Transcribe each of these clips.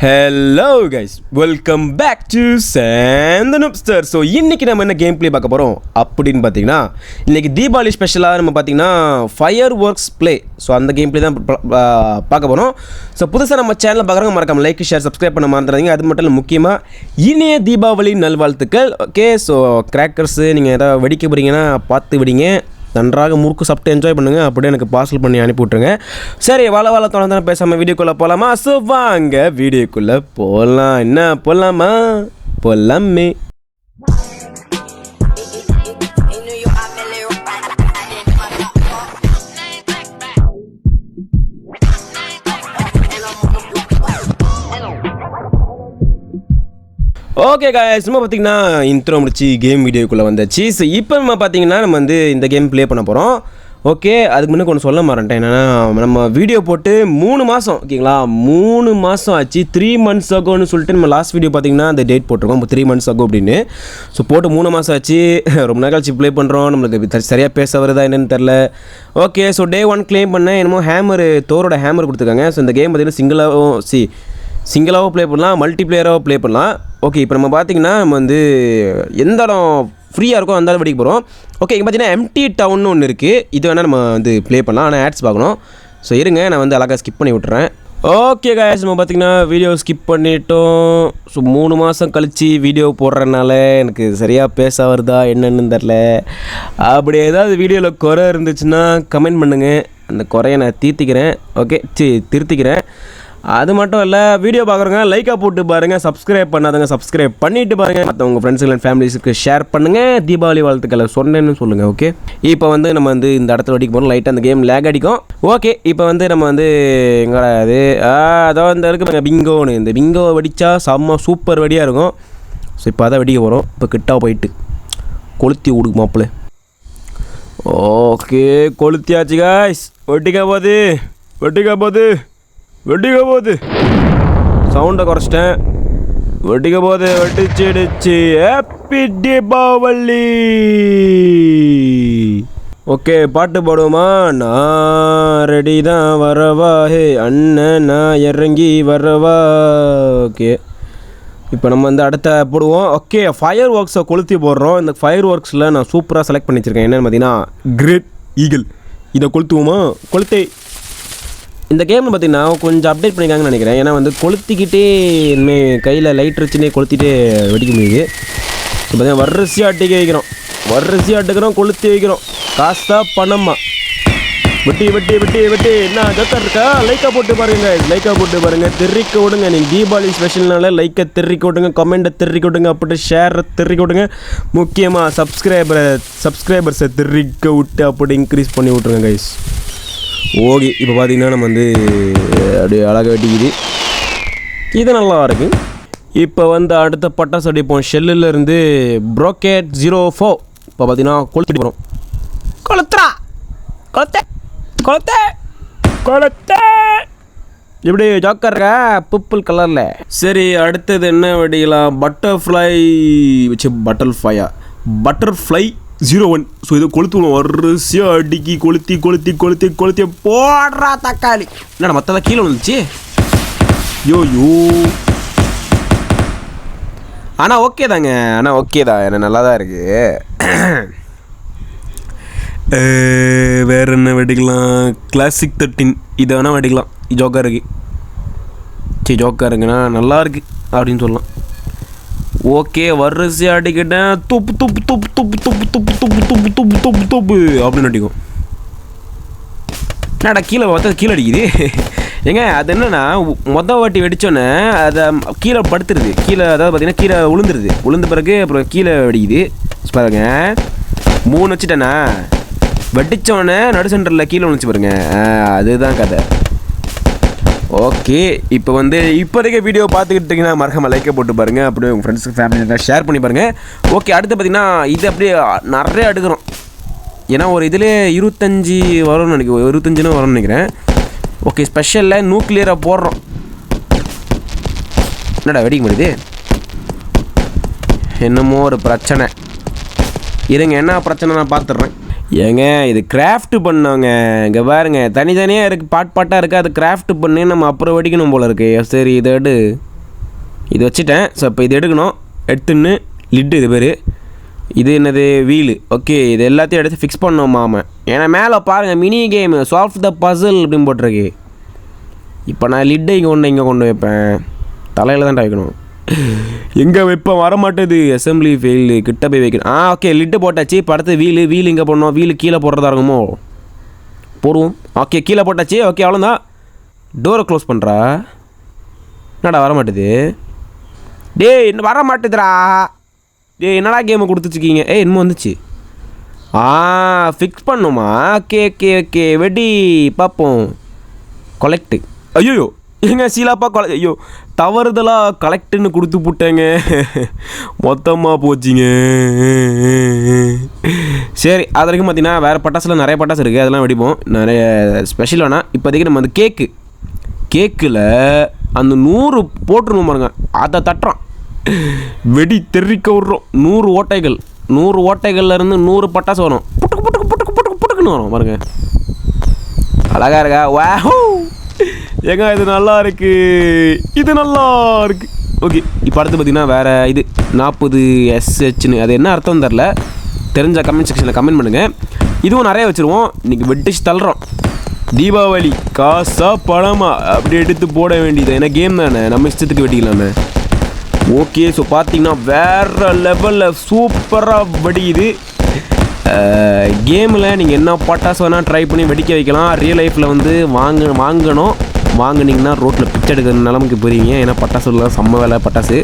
Hello guys, welcome back to சேந்த நுப்ஸ்டர். So இன்றைக்கி நம்ம என்ன கேம் ப்ளே பார்க்க போகிறோம் அப்படின்னு பார்த்தீங்கன்னா, இன்றைக்கி தீபாவளி ஸ்பெஷலாக நம்ம பார்த்தீங்கன்னா ஃபயர் ஒர்க்ஸ் ப்ளே. ஸோ அந்த கேம் ப்ளே தான் பார்க்க போகிறோம். ஸோ புதுசாக நம்ம சேனலில் பார்க்குறவங்க மறக்காம லைக் ஷேர் சப்ஸ்கிரைப் பண்ண மறந்துடாதீங்க. அது மட்டும் இல்லை, முக்கியமாக இனிய தீபாவளி நல்வாழ்த்துக்கள். ஓகே, ஸோ கிராக்கர்ஸு நீங்கள் எதாவது வெடிக்க போகிறீங்கன்னா பார்த்து வெடிங்க. நன்றாக முறுக்கு சாப்பிட்டு என்ஜாய் பண்ணுங்கள். அப்படியே எனக்கு பார்சல் பண்ணி அனுப்பி விட்ருங்க. சரி, வாழ தொடர்ந்து பேசாமல் வீடியோக்குள்ளே போகலாமா? ஸோ வாங்க வீடியோக்குள்ளே போகலாம். என்ன போகலாமா? போகலாமே. ஓகே காய்ஸ், சும்மா பார்த்தீங்கன்னா இன்ட்ரோ முடிச்சு கேம் வீடியோக்குள்ளே வந்தாச்சு. ஸோ இப்போ நம்ம பார்த்தீங்கன்னா நம்ம வந்து இந்த கேம் ப்ளே பண்ண போகிறோம். ஓகே, அதுக்கு முன்னே ஒன்று சொல்ல மாட்டேன். என்னென்னா, நம்ம வீடியோ போட்டு 3 மாதம் ஓகேங்களா, 3 மாதம் ஆச்சு. 3 months agoன்னு சொல்லிட்டு நம்ம லாஸ்ட் வீடியோ பார்த்தீங்கன்னா அந்த டேட் போட்டிருக்கோம், 3 months ago அப்படின்னு. ஸோ போட்டு 3 மாதம் ஆச்சு. ரொம்ப நாள் கழிச்சு ப்ளே பண்ணுறோம். நம்மளுக்கு சரியாக பேச வருதா என்னென்னு தெரில. ஓகே, ஸோ Day 1 கிளைம் பண்ணேன். என்னமோ தோரோட ஹேமர் கொடுத்துருக்காங்க. ஸோ இந்த கேம் பார்த்தீங்கன்னா சிங்கிளாகவும் ப்ளே பண்ணலாம், மல்டிப்ளேயராகவும் ப்ளே பண்ணலாம். ஓகே, இப்போ நம்ம பார்த்தீங்கன்னா நம்ம வந்து எந்த இடம் ஃப்ரீயாக இருக்கோ அந்த இடம் வெடிக்க போகிறோம். ஓகே, இங்கே பார்த்தீங்கன்னா எம்டி டவுன்னு ஒன்று இருக்குது. இது வேணால் நம்ம வந்து ப்ளே பண்ணலாம், ஆனால் ஆட்ஸ் பார்க்கணும். ஸோ இருங்க, நான் வந்து அழகாக ஸ்கிப் பண்ணி விட்டுறேன். ஓகே காய்ஸ், நம்ம பார்த்திங்கன்னா வீடியோ ஸ்கிப் பண்ணிட்டோம். ஸோ 3 மாதம் கழித்து வீடியோ போடுறதுனால எனக்கு சரியாக பேச வருதா என்னன்னு தெரில. அப்படி ஏதாவது வீடியோவில் குறை இருந்துச்சுன்னா கமெண்ட் பண்ணுங்கள். அந்த குறையை நான் திருத்திக்கிறேன். அது மட்டும் இல்லை, வீடியோ பார்க்குறவங்க லைக்காக போட்டு பாருங்கள். சப்ஸ்கிரைப் பண்ணாதவங்க சப்ஸ்கிரைப் பண்ணிவிட்டு பாருங்கள். மற்றவங்க ஃப்ரெண்ட்ஸுக்கு அண்ட் ஃபேமிலிஸுக்கு ஷேர் பண்ணுங்கள். தீபாவளி வாழ்த்துக்களை சொன்னேன்னு சொல்லுங்கள். ஓகே, இப்போ வந்து நம்ம வந்து இந்த இடத்துல வெடிக்க போகிறோம். லைட்டாக அந்த கேம் லேக் அடிக்கும். ஓகே, இப்போ வந்து நம்ம வந்து எங்கடா அது அதான் இந்த இருக்குது பிங்கோன்னு. இந்த பிங்கோ வெடித்தா செம்ம சூப்பர் வெடியாக இருக்கும். ஸோ இப்போ அதான் வெடிக்க போகிறோம். இப்போ கிட்டா போயிட்டு கொளுத்தி விடுக்கு மாப்பிள்ள. Okay, கொளுத்தியாச்சு guys. வெட்டிக்க போகுது. சவுண்டை குறைச்சிட்டேன். வெடிச்சிடுச்சு. ஹாப்பி தீபாவளி. ஓகே, பாட்டு பாடுவோமா? நான் ரெடி தான், வரவா ஹே அண்ணன், நான் இறங்கி வரவா. ஓகே, இப்போ நம்ம வந்து அடுத்த போடுவோம். ஓகே, ஃபயர் ஒர்க்ஸை கொளுத்தி போடுறோம். இந்த ஃபயர் ஒர்க்ஸில் நான் சூப்பராக செலக்ட் பண்ணி வச்சுருக்கேன். என்னென்னு பார்த்தீங்கன்னா கிரேட் ஈகிள். இதை கொளுத்துவோமா? இந்த கேமில் பார்த்தீங்கன்னா கொஞ்சம் அப்டேட் பண்ணியிருக்காங்கன்னு நினைக்கிறேன். ஏன்னா வந்து கொளுத்திக்கிட்டே இனிமேல் கையில் லைட் வச்சுன்னே கொளுத்திட்டே வெடிக்க முடியுது. இப்போ பார்த்தீங்கன்னா வரிசையாக அட்டுக்கிறோம், கொளுத்தி வைக்கிறோம். காசா பணமா? வெட்டி என்ன ஜக்கர் இருக்கா? லைக்காக போட்டு பாருங்கள். தெரிக்க விடுங்க. நீங்கள் தீபாவளி ஸ்பெஷல்னால லைக்கை தெரிக்க விடுங்க, கமெண்ட்டை தெரிக்க விடுங்க, அப்படி ஷேரை தெரிக்க விடுங்க. முக்கியமாக சப்ஸ்கிரைபர்ஸை தெரிக்க விட்டு அப்படி இன்க்ரீஸ் பண்ணி விட்ருங்க கைஸ். ஓகே, இப்போ பார்த்தீங்கன்னா நம்ம வந்து அப்படியே அழகாக வெட்டிக்குது. இது நல்லா இருக்குது. இப்போ வந்து அடுத்த பட்டாசு அடிப்போம். ஷெல்லிருந்து ப்ரோக்கேட் 04. இப்போ பார்த்தீங்கன்னா கொளுத்திட்டு போகிறோம். கொளுத்த இப்படி ஜாக்கர் இருக்கா பர்பிள் கலரில். சரி, அடுத்தது என்ன வெடிக்கலாம்? பட்டர்ஃப்ளை 01. ஸோ இதை கொளுத்துவோம். வரிசையாக அடிக்கி கொளுத்தி போடுறா தக்காளி. என்னடா மற்றதான் கீழே வந்துச்சு. யோ ஆனால் ஓகே தான். எனக்கு நல்லா தான் இருக்குது. வேறு என்ன வெடிக்கலாம்? கிளாசிக் 13. இதை வேணால் வெடிக்கலாம். ஜோக்கருங்கன்னா நல்லா இருக்கு அப்படின்னு சொல்லலாம். ஓகே, வரிசையாக அடிக்கிட்டேன். துப்பு அப்படின்னு அடிக்கும். என்னடா கீழே அடிக்குது. ஏங்க, அது என்னென்னா மொதல் வாட்டி வெடித்தோன்னே அதை கீழே படுத்துருது. அதாவது பார்த்தீங்கன்னா கீழே உளுந்த பிறகு அப்புறம் கீழே வெடிக்குது. பாருங்க, 3 வச்சுட்டேண்ணா. வெடித்தோடனே நடு சென்டரில் கீழே விழுந்துச்சு பாருங்க. அதுதான் கதை. ஓகே, இப்போ வந்து இப்போதைக்கு வீடியோ பார்த்துக்கிட்டு இருக்கீங்கன்னா மறக்காம லைக்கை போட்டு பாருங்கள். அப்படியே உங்கள் ஃப்ரெண்ட்ஸுக்கு ஃபேமிலியில் ஷேர் பண்ணி பாருங்கள். ஓகே, அடுத்து பார்த்தீங்கன்னா இது அப்படியே நிறைய எடுக்கிறோம். ஏன்னா ஒரு இதில் 25 வரும்னு நினைக்கிறேன். 25 வரும்னு நினைக்கிறேன். ஓகே, ஸ்பெஷலில் நியூக்ளியராக போடுறோம். என்னடா வெடிக்க முடியுது? என்னமோ ஒரு பிரச்சனை. இருங்க, என்ன பிரச்சனை நான் பார்த்துட்றேன். ஏங்க இது கிராஃப்ட் பண்ணோங்க. இங்கே பாருங்க தனித்தனியாக இருக்குது, பாட்டாக இருக்குது. அது கிராஃப்ட் பண்ணி நம்ம அப்புறம் வெடிக்கணும் போல் இருக்கு. சரி இதை இது வச்சுட்டேன். ஸோ இப்போ இது எடுக்கணும். எடுத்துன்னு லிட்டு இது பேர். இது என்னது வீலு. ஓகே இது எல்லாத்தையும் எடுத்து ஃபிக்ஸ் பண்ணோம் மாமன். ஏன்னா மேலே பாருங்கள் mini game solve the puzzle அப்படின்னு போட்டிருக்கு. இப்போ நான் லிட்டை இங்கே கொண்டு வைப்பேன். தலையில் தான் வைக்கணும். எங்கே வைப்பேன் வரமாட்டேது. அசம்பிளி ஃபெயிலு கிட்ட போய் வைக்கணும். ஓகே லிட்டு போட்டாச்சு. இப்போ அடுத்து வீலு இங்கே போடணும். வீலு கீழே போடுறதா இருக்குமோ போடுவோம். ஓகே கீழே போட்டாச்சு. ஓகே அவ்வளோதான். டோரை க்ளோஸ் பண்ணுறா. என்னடா வரமாட்டேது. டேய் இன்னும் வரமாட்டேதுடா. டேய் என்னடா கேமை கொடுத்துச்சிக்கிங்க. இன்னும் வந்துச்சு. ஃபிக்ஸ் பண்ணுமா. ஓகே வெடி பார்ப்போம். கொலெக்டு. ஐயோ எங்க சீலாப்பா ஐயோ தவறுதலாக கலெக்டுன்னு கொடுத்து போட்டேங்க. மொத்தமாக போச்சுங்க. சரி அது வரைக்கும் பார்த்தீங்கன்னா வேறு பட்டாசில் நிறைய பட்டாசு இருக்குது. அதெல்லாம் வெடிப்போம். நிறைய ஸ்பெஷல் வேணால். இப்போதைக்கு நம்ம அந்த கேக்கில் அந்த 100 போட்டுருவோம் பாருங்க. அதை தட்டுறோம். வெடி தெரிவிக்க விட்றோம். 100 ஓட்டைகள்லேருந்து 100 பட்டாசு வரும். புட்டுக்குன்னு வரும் பாருங்க. அழகா இருக்கா. வாஹூ ஏங்க இது நல்லா இருக்கு. ஓகே இப்போ அடுத்து பார்த்தீங்கன்னா வேறு இது 40 SHன்னு அது என்ன அர்த்தம் தெரில. தெரிஞ்ச கமெண்ட் செக்ஷனில் கமெண்ட் பண்ணுங்கள். இதுவும் நிறைய வச்சுருவோம். இன்றைக்கி வெட்டிச்சு தள்ளுறோம். தீபாவளி காசா பணமா அப்படி எடுத்து போட வேண்டியது. ஏன்னா கேம் தானே நம்ம இஷ்டத்துக்கு வெட்டிக்கலாமே. ஓகே ஸோ பார்த்தீங்கன்னா வேறு லெவலில் சூப்பராக வெடிக்குது. கேமில் நீங்கள் என்ன பட்டாசு வேணால் ட்ரை பண்ணி வெடிக்க வைக்கலாம். ரியல் லைஃப்பில் வந்து வாங்கினீங்கன்னா ரோட்டில் பிச்சை எடுக்கிற நிலமைக்கு போகிறீங்க. ஏன்னா பட்டாசுலாம் செம்ம வேலை. பட்டாசு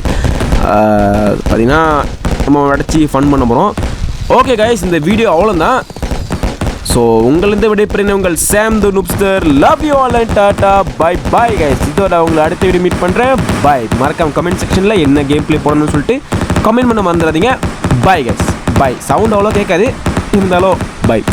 பார்த்திங்கன்னா நம்ம வெடிச்சு ஃபன் பண்ண போகிறோம். ஓகே கைஸ் இந்த வீடியோ அவ்வளோதான். ஸோ உங்களிருந்து விடைபெறுகிறேன் உங்கள் Sam the Noobster. Love you all and tata bye bye guys. இதோட உங்களை அடுத்த வீடியோ மீட் பண்ணுறேன். பாய். மறக்காம கமெண்ட் செக்ஷனில் என்ன கேம் ப்ளே போடணும்னு சொல்லிட்டு கமெண்ட் பண்ண மறந்துடாதீங்க. Bye guys. பாய். சவுண்ட் அவ்வளோ கேட்காது இருந்தாலும் பாய்.